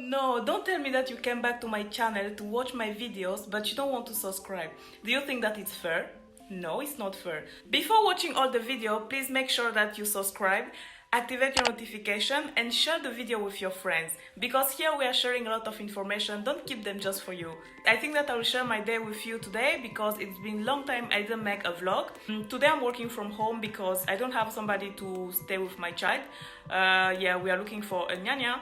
no, don't tell me that you came back to my channel to watch my videos, but you don't want to subscribe. Do you think that it's fair? No, it's not fair. Before watching all the video, please make sure that you subscribe, activate your notification, and share the video with your friends. Because here we are sharing a lot of information, don't keep them just for you. I think that I will share my day with you today because it's been a long time I didn't make a vlog. Today I'm working from home because I don't have somebody to stay with my child. Yeah, we are looking for a nyanya.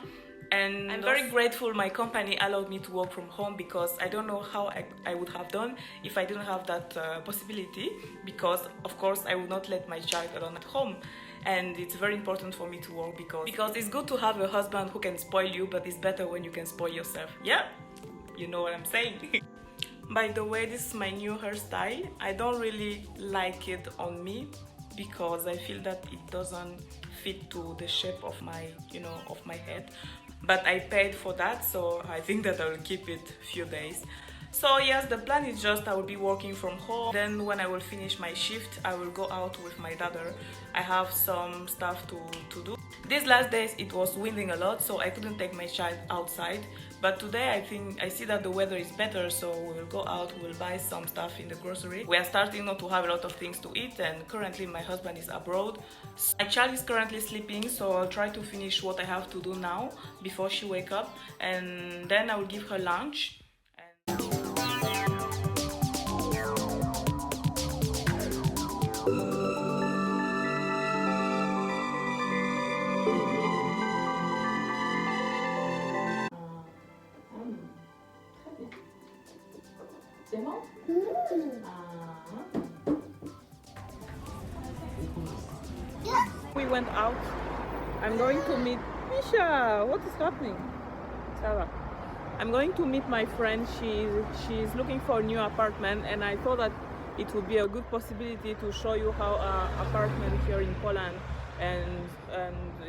And I'm very grateful my company allowed me to work from home because I don't know how I would have done if I didn't have that possibility, because of course I would not let my child alone at home. And it's very important for me to work because it's good to have a husband who can spoil you, but it's better when you can spoil yourself. Yeah, you know what I'm saying. By the way, this is my new hairstyle. I don't really like it on me because I feel that it doesn't fit to the shape of my, of my head. But I paid for that, so I think that I will keep it few days. So yes, the plan is just I will be working from home. Then when I will finish my shift, I will go out with my daughter. I have some stuff to do. These last days it was windy a lot, so I couldn't take my child outside. But today I see that the weather is better, so we will go out, we will buy some stuff in the grocery. We are starting not to have a lot of things to eat, and currently my husband is abroad. My child is currently sleeping, so I'll try to finish what I have to do now before she wakes up, and then I will give her lunch. We went out. I'm going to meet Misha. What is happening? Sarah. I'm going to meet my friend. She's looking for a new apartment, and I thought that it would be a good possibility to show you how our apartment here in Poland. And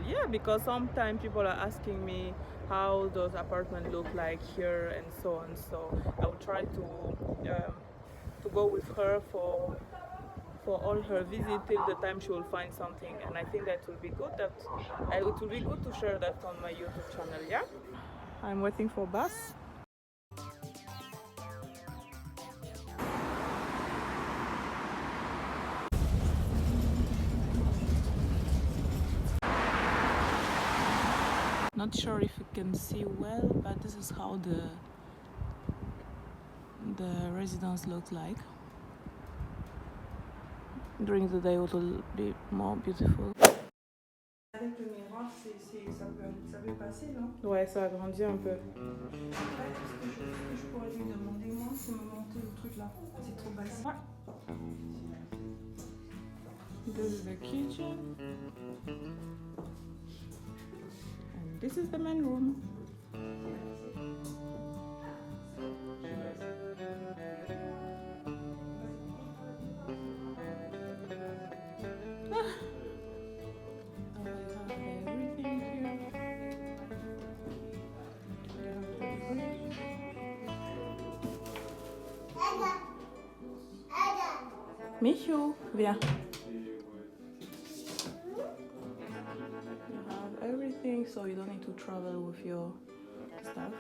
yeah, because sometimes people are asking me how does apartment look like here and so on. So I will try to go with her for all her visit till the time she will find something, and I think that will be good. It will be good to share that on my YouTube channel. Yeah, I'm waiting for bus. Not sure if you can see well, but this is how the residence looks like. During the day it will be more beautiful. Avec le miroir, ça peut passer, non? Ouais, ça agrandit un peu. En fait, ce que je pourrais lui demander, moi, c'est me monter le truc là. C'est trop basique. Ouais. This is the kitchen. And this is the main room. Michu, viens. You have everything, so you don't need to travel with your stuff.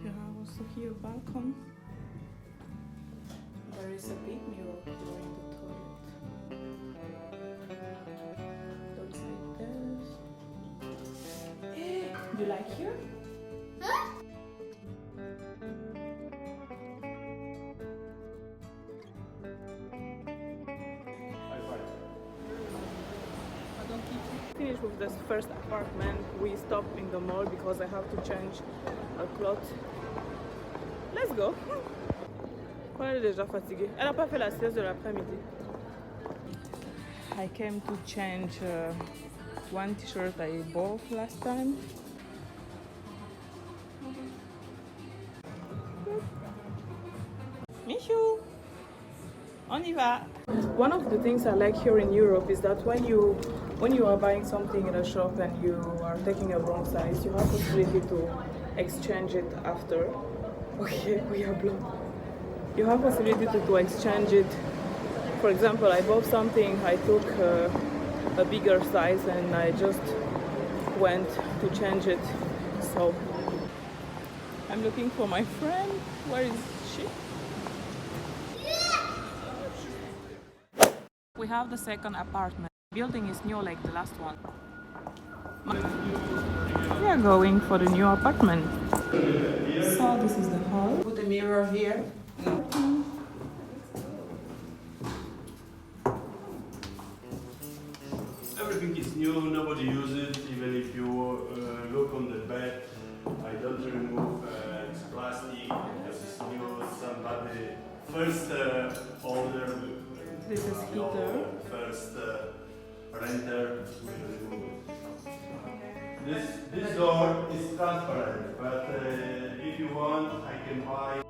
You have also here a balcony. There is a big mirror during the toilet. Looks like this. Hey, do you like here? Huh? Finished with this first apartment. We stopped in the mall because I have to change a cloth. Let's go. Elle est déjà fatiguée. Elle n'a pas fait la sieste de l'après-midi. I came to change one t-shirt I bought last time. Michou, on y va. One of the things I like here in Europe is that when you when you are buying something in a shop and you are taking a wrong size, you have the possibility to exchange it after. Okay, we are blown. You have possibility to exchange it. For example, I bought something, I took a bigger size and I just went to change it. So I'm looking for my friend. Where is she? We have the second apartment. The building is new like the last one. We are going for the new apartment. So this is the hall. Put a mirror here. Everything is new, nobody uses it, even if you look on the bed, I don't remove it's plastic because it's new, somebody first order, This is heater. first renter will remove it. This door is transparent, but if you want, I can buy.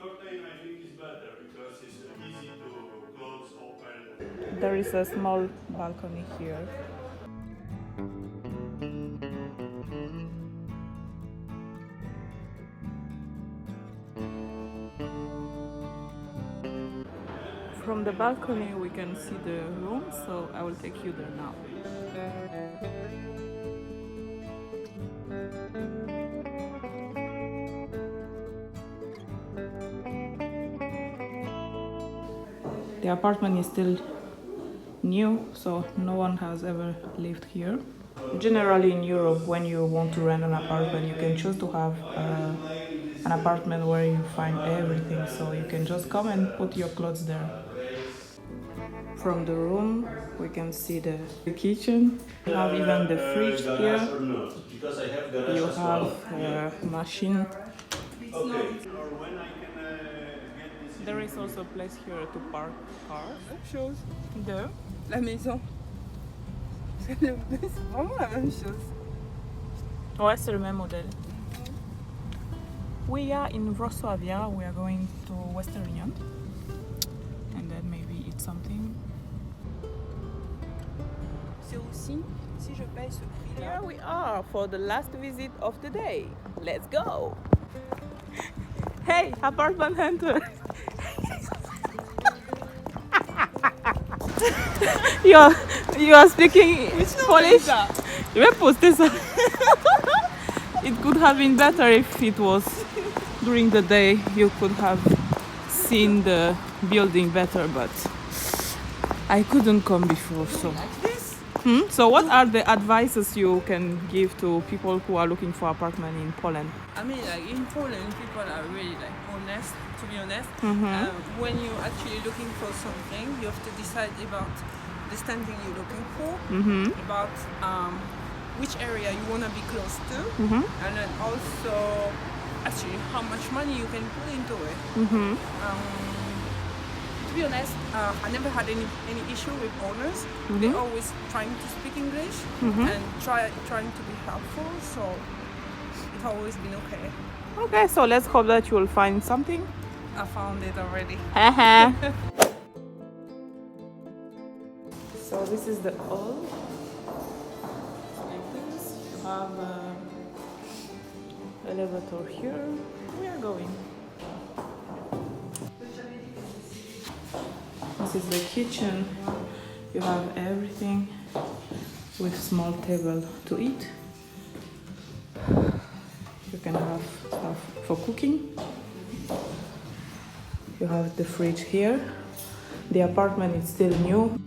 Curtain I think is better because it's easy to close, open. There is a small balcony here. From the balcony we can see the room, so I will take you there now. The apartment is still new, so no one has ever lived here. Generally in Europe, when you want to rent an apartment, you can choose to have an apartment where you find everything, so you can just come and put your clothes there. From the room, we can see the kitchen. You have even the fridge here. You have a machine. Okay. Or when I can get this. There is also a place here to park cars. Même chose. There. La maison. C'est vraiment la même chose. Ouais, c'est le même modèle. We are in WROCLAW. We are going to Western Union. And then maybe eat something. C'est aussi, si je paye ce prix-là. Here we are for the last visit of the day. Let's go! Hey, apartment hunter! you are speaking Polish? Je vais poster ça. It could have been better if it was during the day. You could have seen the building better, but I couldn't come before, so. So what are the advices you can give to people who are looking for apartment in Poland? I mean, like in Poland, people are really like honest. To be honest, when you're actually looking for something, you have to decide about the standing you're looking for, about which area you want to be close to, and then also actually how much money you can put into it. To be honest, I never had any issue with owners. They're always trying to speak English and trying to be helpful, so it's always been okay. Okay, so let's hope that you will find something. I found it already. So this is the hall. Like this. You have elevator here. We are going. This is the kitchen. You have everything with small table to eat. You can have stuff for cooking. You have the fridge here. The apartment is still new.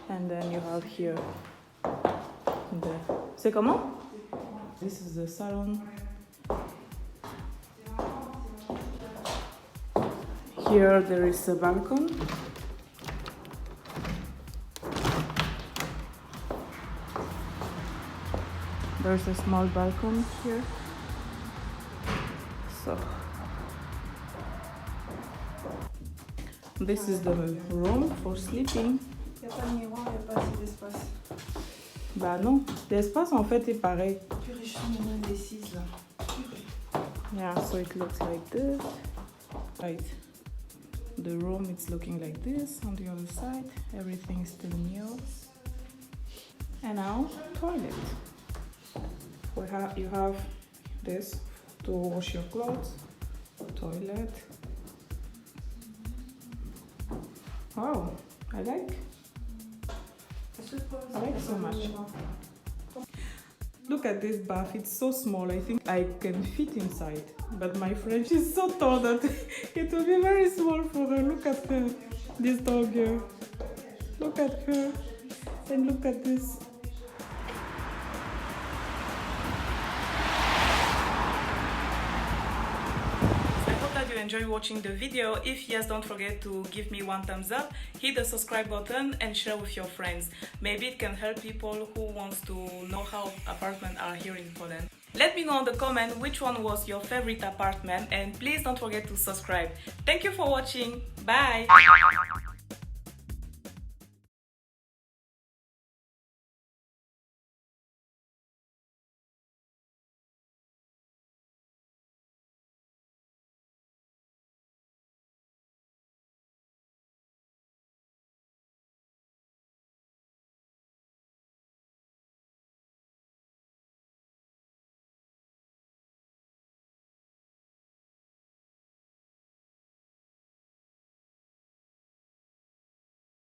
And then you have here the... C'est comment? This is the salon. Here there is a balcony. There's a small balcony here. So this is the room for sleeping. Il n'y a pas de miroir, il n'y a pas assez d'espace. Bah non, l'espace en fait est pareil. Purée, je suis une indécise là. Yeah, so it looks like this. Right. The room is looking like this on the other side. Everything is still new. And now, toilet. You have this to wash your clothes. Toilet. Wow, I like so much. Look at this bath, it's so small. I think I can fit inside. But my friend, she's so tall that it will be very small for her. Look at her, this dog here. Look at her. And look at this. I hope that you enjoy watching the video. If yes, don't forget to give me one thumbs up, hit the subscribe button and share with your friends. Maybe it can help people who want to know how apartments are here in Poland. Let me know in the comment which one was your favorite apartment, and please don't forget to subscribe. Thank you for watching. Bye!